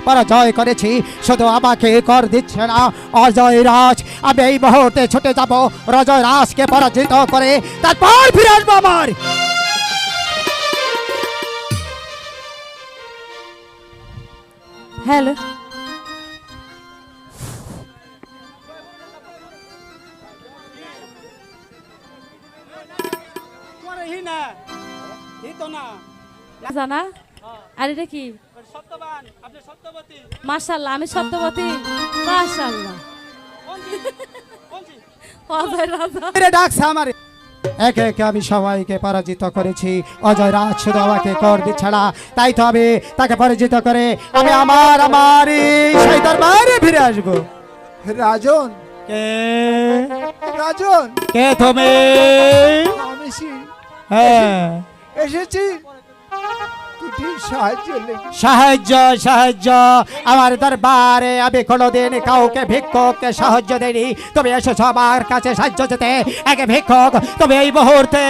পরাজয় করেছি, শুধু আমাকে কর দিচ্ছে না অজয় রাজ। আমি এই মুহূর্তে ছুটে যাব অজয় রাজকে পরাজিত করে, তারপর ফিরে আসবো আমার। হ্যালো, জানা আর এটা কি? মাশাআল্লাহ, আমি সত্যবতী। মাশাআল্লাহ, অজয় রাজা ডাকছে আমার। একে একে আমি সবাইকে পরাজিত করেছি, অজয় রাজ শুধু আমাকে কর দিচ্ছে না, তাই তো আমি তাকে পরাজিত করে আমি আমার সেই দরবারে ফিরে আসবো। রাজন, কে রাজন, কে তুমি? আমি হ্যাঁ, এসেছি দুটি সাহায্য লেগে। সাহায্য সাহায্য আমার দরবারে আমি কোনোদিন কাউকে ভিক্ষুককে সাহায্য দেয়নি। তুমি এসেছো আমার কাছে সাহায্য যেতে, একে ভিক্ষুক তুমি এই মুহূর্তে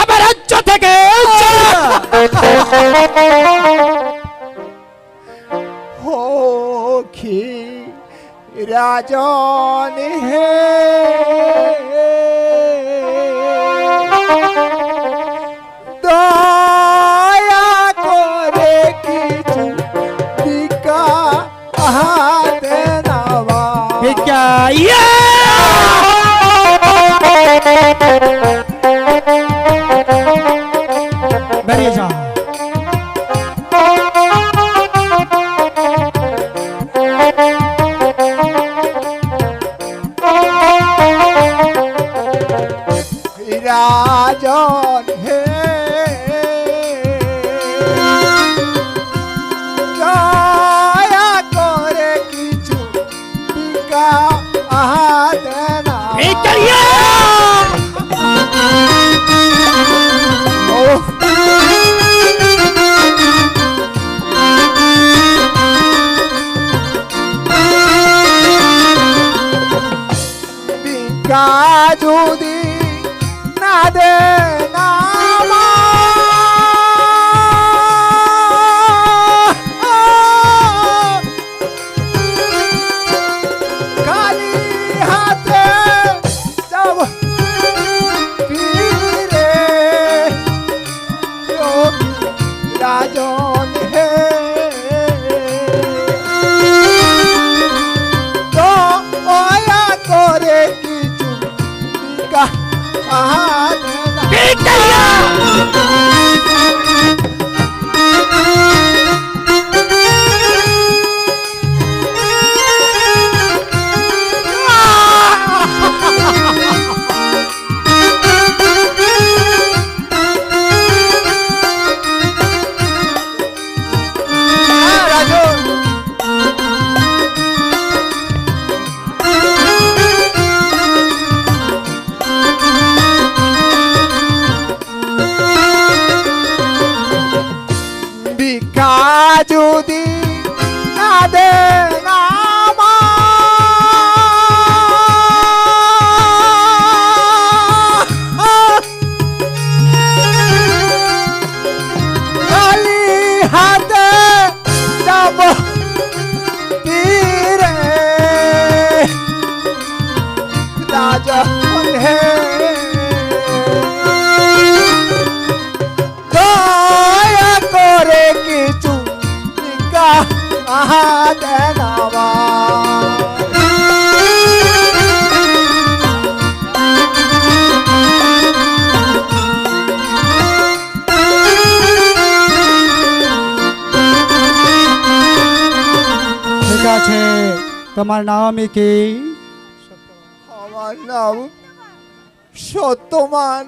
আমার রাজ্য থেকে हो खी राजन है दया करे किछु दिका हाथे नावा ভিক্ষা। বেরিয়ে যাও। राजन है दया करे किछु दिका हाथे नावा ভিক্ষা। যদি না দে নামা খালি হাতে যাব ফিরে রাজন হে দয়া করে কিছু দিকা যদি না দে নামা খালি হাতে যাব তীরে রাজন হে দয়া করে কিছু হাতে নামা ঠিক আছে, তোমার নাম কি? আমার নাম সত্যমান।